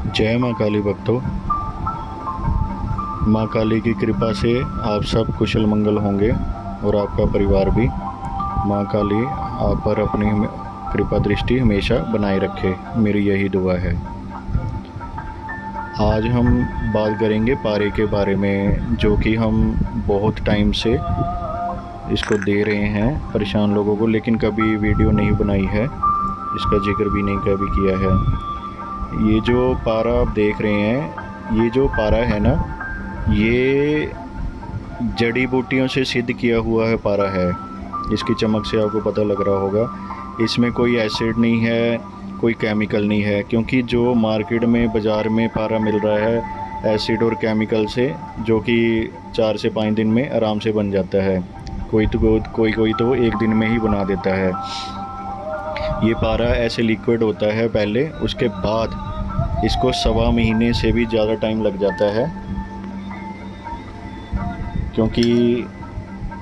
जय माँ काली भक्तों। माँ काली की कृपा से आप सब कुशल मंगल होंगे और आपका परिवार भी। माँ काली आप पर अपनी कृपा दृष्टि हमेशा बनाए रखे, मेरी यही दुआ है। आज हम बात करेंगे पारे के बारे में, जो कि हम बहुत टाइम से इसको दे रहे हैं परेशान लोगों को, लेकिन कभी वीडियो नहीं बनाई है, इसका जिक्र भी नहीं कभी किया है। ये जो पारा आप देख रहे हैं, ये जो पारा है ना, ये जड़ी बूटियों से सिद्ध किया हुआ है पारा है। इसकी चमक से आपको पता लग रहा होगा। इसमें कोई एसिड नहीं है, कोई केमिकल नहीं है, क्योंकि जो मार्केट में बाज़ार में पारा मिल रहा है एसिड और केमिकल से, जो कि 4 से 5 दिन में आराम से बन जाता है। कोई तो 1 दिन में ही बना देता है। ये पारा ऐसे लिक्विड होता है पहले, उसके बाद इसको 1.25 महीने से भी ज़्यादा टाइम लग जाता है, क्योंकि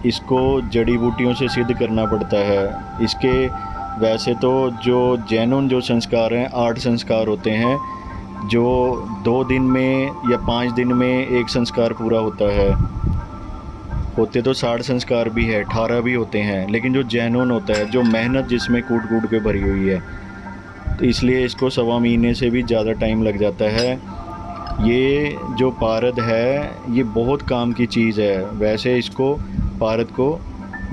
इसको जड़ी बूटियों से सिद्ध करना पड़ता है। इसके वैसे तो जो जैनुन जो संस्कार हैं, 8 संस्कार होते हैं, जो 2 दिन में या 5 दिन में एक संस्कार पूरा होता है। होते तो 60 संस्कार भी है, 18 भी होते हैं, लेकिन जो जैनुन होता है, जो मेहनत जिसमें कूट कूट के भरी हुई है, तो इसलिए इसको 1.25 महीने से भी ज़्यादा टाइम लग जाता है। ये जो पारद है, ये बहुत काम की चीज़ है। वैसे इसको पारद को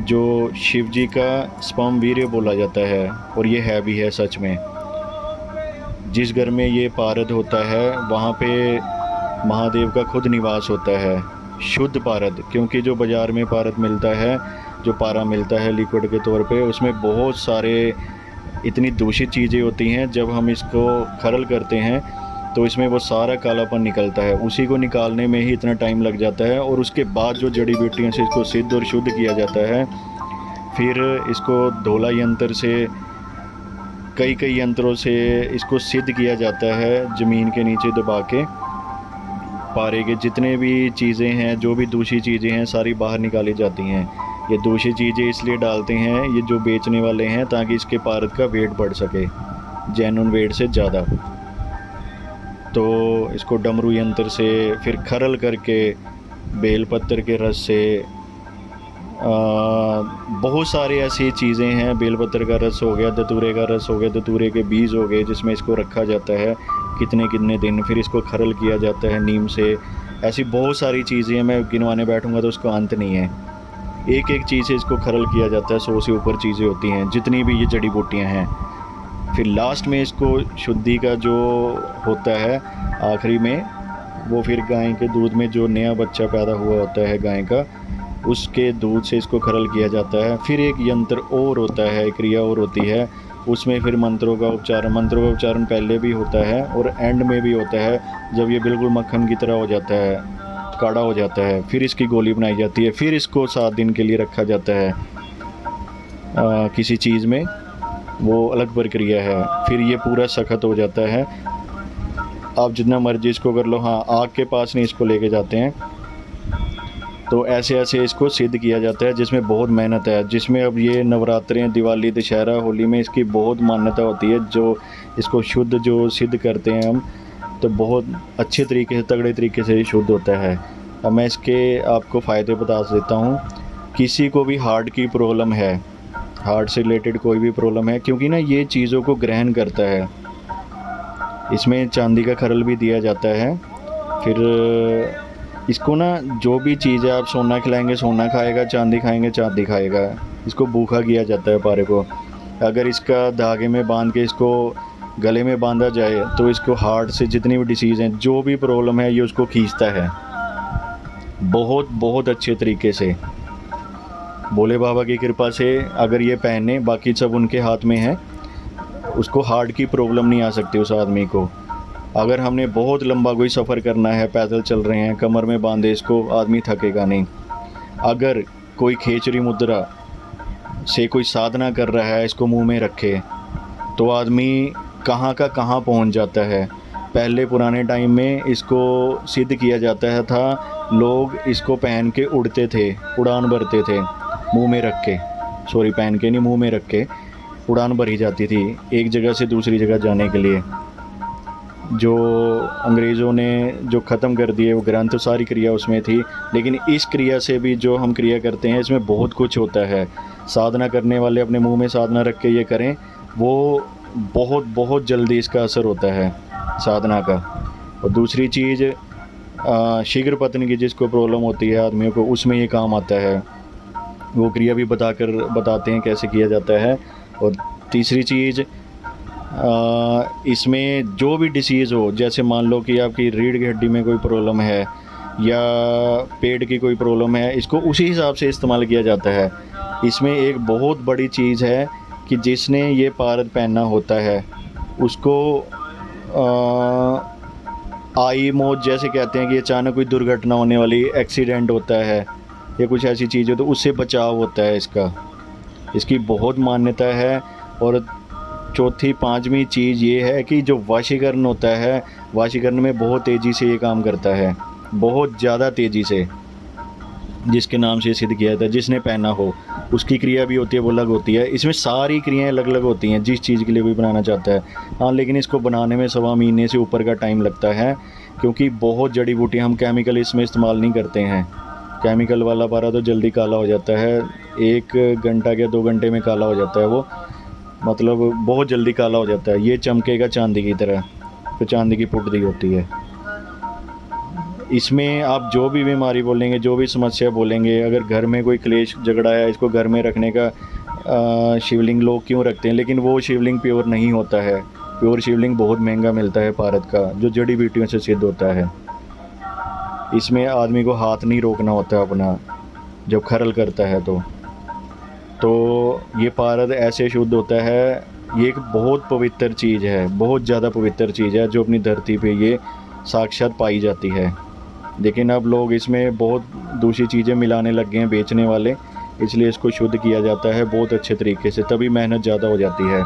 जो शिव जी का स्पर्म वीर्य बोला जाता है, और ये है भी है सच में। जिस घर में ये पारद होता है वहाँ पे महादेव का खुद निवास होता है। शुद्ध पारद, क्योंकि जो बाज़ार में पारद मिलता है, जो पारा मिलता है लिक्विड के तौर पे, उसमें बहुत सारे इतनी दूषित चीज़ें होती हैं। जब हम इसको खरल करते हैं तो इसमें वो सारा कालापन निकलता है, उसी को निकालने में ही इतना टाइम लग जाता है। और उसके बाद जो जड़ी बूटियों से इसको सिद्ध और शुद्ध किया जाता है, फिर इसको धोला यंत्र से, कई यंत्रों से इसको सिद्ध किया जाता है। ज़मीन के नीचे दबा के पारे के जितने भी चीज़ें हैं, जो भी दूषित चीज़ें हैं, सारी बाहर निकाली जाती हैं। ये दूषित चीज़ें इसलिए डालते हैं ये जो बेचने वाले हैं, ताकि इसके पारद का वेट बढ़ सके, जैनुन वेट से ज़्यादा। तो इसको डमरू यंत्र से फिर खरल करके, बेलपत्र के रस से, बहुत सारी ऐसी चीज़ें हैं। बेलपत्र का रस हो गया, धतूरे का रस हो गया, धतूरे के बीज हो गए, जिसमें इसको रखा जाता है कितने दिन, फिर इसको खरल किया जाता है नीम से। ऐसी बहुत सारी चीज़ें हैं, मैं गिनवाने बैठूंगा तो उसका अंत नहीं है। एक एक चीज़ से इसको खरल किया जाता है, 100 से ऊपर चीज़ें होती हैं, जितनी भी ये जड़ी बूटियाँ हैं। फिर लास्ट में इसको शुद्धि का जो होता है आखिरी में, वो फिर गाय के दूध में जो नया बच्चा पैदा हुआ होता है गाय का, उसके दूध से इसको खरल किया जाता है। फिर एक यंत्र और होता है, क्रिया और होती है, उसमें फिर मंत्रों का उच्चारण पहले भी होता है और एंड में भी होता है। जब ये बिल्कुल मक्खन की तरह हो जाता है, काढ़ा हो जाता है, फिर इसकी गोली बनाई जाती है। फिर इसको 7 दिन के लिए रखा जाता है किसी चीज़ में, वो अलग प्रक्रिया है। फिर ये पूरा सख्त हो जाता है। आप जितना मर्जी इसको कर लो। हाँ, आग के पास नहीं इसको लेके जाते हैं। तो ऐसे इसको सिद्ध किया जाता है, जिसमें बहुत मेहनत है। जिसमें अब ये नवरात्रें, दिवाली, दशहरा, होली में इसकी बहुत मान्यता होती है। जो इसको शुद्ध जो सिद्ध करते हैं हम, तो बहुत अच्छे तरीके से, तगड़े तरीके से शुद्ध होता है। अब मैं इसके आपको फ़ायदे बता देता हूँ। किसी को भी हार्ट की प्रॉब्लम है, हार्ट से रिलेटेड कोई भी प्रॉब्लम है, क्योंकि ना ये चीज़ों को ग्रहण करता है। इसमें चांदी का खरल भी दिया जाता है। फिर इसको ना, जो भी चीज़ है, आप सोना खिलाएंगे सोना खाएगा, चांदी खाएंगे चांदी खाएगा। इसको भूखा किया जाता है पारे को। अगर इसका धागे में बांध के इसको गले में बांधा जाए, तो इसको हार्ट से जितनी भी डिसीज़ हैं, जो भी प्रॉब्लम है, ये उसको खींचता है बहुत अच्छे तरीके से। भोले बाबा की कृपा से अगर ये पहने, बाकी सब उनके हाथ में है, उसको हार्ट की प्रॉब्लम नहीं आ सकती उस आदमी को। अगर हमने बहुत लंबा कोई सफ़र करना है, पैदल चल रहे हैं, कमर में बांधे इसको, आदमी थकेगा नहीं। अगर कोई खेचरी मुद्रा से कोई साधना कर रहा है, इसको मुंह में रखे, तो आदमी कहाँ का कहाँ पहुंच जाता है। पहले पुराने टाइम में इसको सिद्ध किया जाता था। लोग इसको पहन के उड़ते थे, उड़ान भरते थे मुंह में रख के। सॉरी, पहन के नहीं, मुंह में रख के उड़ान भरी जाती थी एक जगह से दूसरी जगह जाने के लिए। जो अंग्रेज़ों ने जो ख़त्म कर दिए वो ग्रंथ, सारी क्रिया उसमें थी। लेकिन इस क्रिया से भी जो हम क्रिया करते हैं इसमें बहुत कुछ होता है। साधना करने वाले अपने मुंह में साधना रख के ये करें, वो बहुत बहुत जल्दी इसका असर होता है साधना का। और दूसरी चीज़ शीघ्र पतन की जिसको प्रॉब्लम होती है आदमियों को, उसमें ये काम आता है। वो क्रिया भी बताते हैं कैसे किया जाता है। और तीसरी चीज़, इसमें जो भी डिसीज़ हो, जैसे मान लो कि आपकी रीढ़ की हड्डी में कोई प्रॉब्लम है या पेट की कोई प्रॉब्लम है, इसको उसी हिसाब से इस्तेमाल किया जाता है। इसमें एक बहुत बड़ी चीज़ है कि जिसने ये पारद पहनना होता है उसको आई मौत जैसे कहते हैं कि अचानक कोई दुर्घटना होने वाली, एक्सीडेंट होता है या कुछ ऐसी चीज़ हो तो उससे बचाव होता है इसकी बहुत मान्यता है। और चौथी पांचवी चीज़ ये है कि जो वशीकरण होता है, वशीकरण में बहुत तेज़ी से ये काम करता है, बहुत ज़्यादा तेज़ी से, जिसके नाम से सिद्ध किया था। जिसने पहना हो उसकी क्रिया भी होती है, वो अलग होती है। इसमें सारी क्रियाएं अलग अलग होती हैं जिस चीज़ के लिए कोई बनाना चाहता है। हाँ, लेकिन इसको बनाने में 1.25 महीने से ऊपर का टाइम लगता है, क्योंकि बहुत जड़ी बूटियाँ, हम केमिकल इसमें इस्तेमाल नहीं करते हैं। केमिकल वाला पारा तो जल्दी काला हो जाता है, 1 घंटा या 2 घंटे में काला हो जाता है वो, मतलब बहुत जल्दी काला हो जाता है। ये चमकेगा चांदी की तरह, तो चांदी की पुतली होती है। इसमें आप जो भी बीमारी बोलेंगे, जो भी समस्या बोलेंगे, अगर घर में कोई क्लेश झगड़ा है, इसको घर में रखने का शिवलिंग लोग क्यों रखते हैं, लेकिन वो शिवलिंग प्योर नहीं होता है। प्योर शिवलिंग बहुत महंगा मिलता है पारद का, जो जड़ी बूटियों से सिद्ध होता है। इसमें आदमी को हाथ नहीं रोकना होता अपना जब खरल करता है तो ये पारद ऐसे शुद्ध होता है। ये एक बहुत पवित्र चीज़ है, बहुत ज़्यादा पवित्र चीज़ है, जो अपनी धरती पे ये साक्षात पाई जाती है। लेकिन अब लोग इसमें बहुत दूसरी चीज़ें मिलाने लग गए हैं बेचने वाले, इसलिए इसको शुद्ध किया जाता है बहुत अच्छे तरीके से, तभी मेहनत ज़्यादा हो जाती है।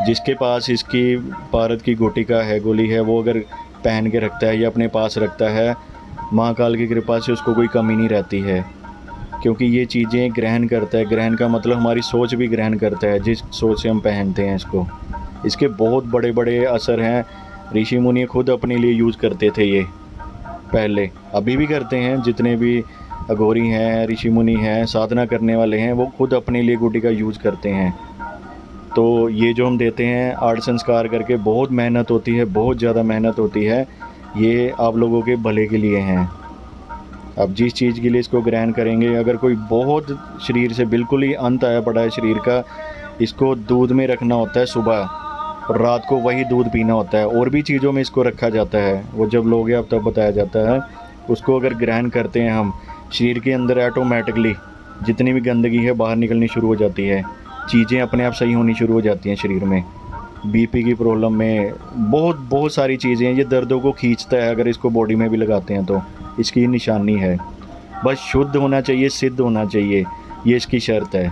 जिसके पास इसकी पारद की गुटिका है, गोली है, वो अगर पहन के रखता है या अपने पास रखता है, महाकाल की कृपा से उसको कोई कमी नहीं रहती है। क्योंकि ये चीज़ें ग्रहण करता है, ग्रहण का मतलब हमारी सोच भी ग्रहण करता है, जिस सोच से हम पहनते हैं इसको। इसके बहुत बड़े बड़े असर हैं। ऋषि मुनि खुद अपने लिए यूज़ करते थे ये पहले, अभी भी करते हैं। जितने भी अघोरी हैं, ऋषि मुनि हैं, साधना करने वाले हैं, वो खुद अपने लिए गुटिका यूज़ करते हैं। तो ये जो हम देते हैं 8 संस्कार करके, बहुत मेहनत होती है, बहुत ज़्यादा मेहनत होती है। ये आप लोगों के भले के लिए हैं। अब जिस चीज़ के लिए इसको ग्रहण करेंगे, अगर कोई बहुत शरीर से बिल्कुल ही अंत आया पड़ा है शरीर का, इसको दूध में रखना होता है सुबह, और रात को वही दूध पीना होता है। और भी चीज़ों में इसको रखा जाता है, वो जब लोगे अब तब बताया जाता है। उसको अगर ग्रहण करते हैं हम, शरीर के अंदर ऑटोमेटिकली जितनी भी गंदगी है बाहर निकलनी शुरू हो जाती है, चीज़ें अपने आप सही होनी शुरू हो जाती हैं शरीर में। बीपी की प्रॉब्लम में बहुत सारी चीज़ें, ये दर्दों को खींचता है। अगर इसको बॉडी में भी लगाते हैं तो इसकी निशानी है। बस शुद्ध होना चाहिए, सिद्ध होना चाहिए, ये इसकी शर्त है।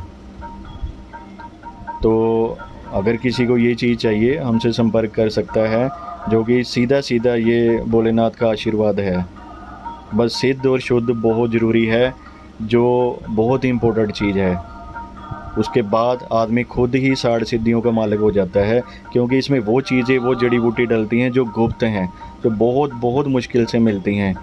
तो अगर किसी को ये चीज़ चाहिए, हमसे संपर्क कर सकता है, जो कि सीधा सीधा ये भोलेनाथ का आशीर्वाद है। बस सिद्ध और शुद्ध बहुत ज़रूरी है, जो बहुत ही इम्पोर्टेंट चीज़ है। उसके बाद आदमी खुद ही 60 सिद्धियों का मालिक हो जाता है, क्योंकि इसमें वो चीज़ें, वो जड़ी बूटी डलती हैं जो गुप्त हैं, जो बहुत मुश्किल से मिलती हैं।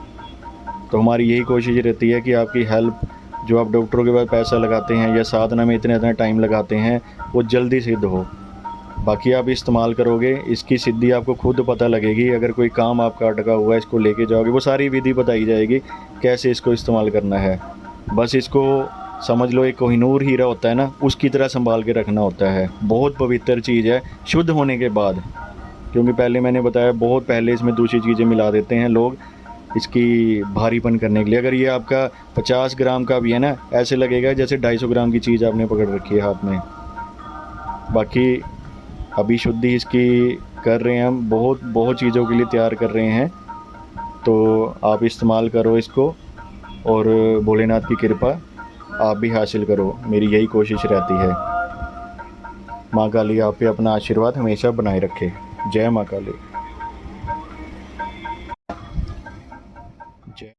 तो हमारी यही कोशिश रहती है कि आपकी हेल्प, जो आप डॉक्टरों के पास पैसा लगाते हैं या साधना में इतना टाइम लगाते हैं, वो जल्दी सिद्ध हो। बाकी आप इस्तेमाल करोगे, इसकी सिद्धि आपको खुद पता लगेगी। अगर कोई काम आपका अटका हुआ है, इसको लेके जाओगे, वो सारी विधि बताई जाएगी कैसे इसको इस्तेमाल करना है। बस इसको समझ लो, एक कोहिनूर हीरा होता है ना, उसकी तरह संभाल के रखना होता है। बहुत पवित्र चीज़ है शुद्ध होने के बाद, क्योंकि पहले मैंने बताया बहुत पहले इसमें दूसरी चीज़ें मिला देते हैं लोग इसकी भारीपन करने के लिए। अगर ये आपका 50 ग्राम का भी है ना, ऐसे लगेगा जैसे 250 ग्राम की चीज़ आपने पकड़ रखी है हाथ में। बाकी अभी शुद्धि इसकी कर रहे हैं हम, बहुत चीज़ों के लिए तैयार कर रहे हैं। तो आप इस्तेमाल करो इसको, और भोलेनाथ की कृपा आप भी हासिल करो, मेरी यही कोशिश रहती है। माँ काली आप पे अपना आशीर्वाद हमेशा बनाए रखे। जय माँ काली।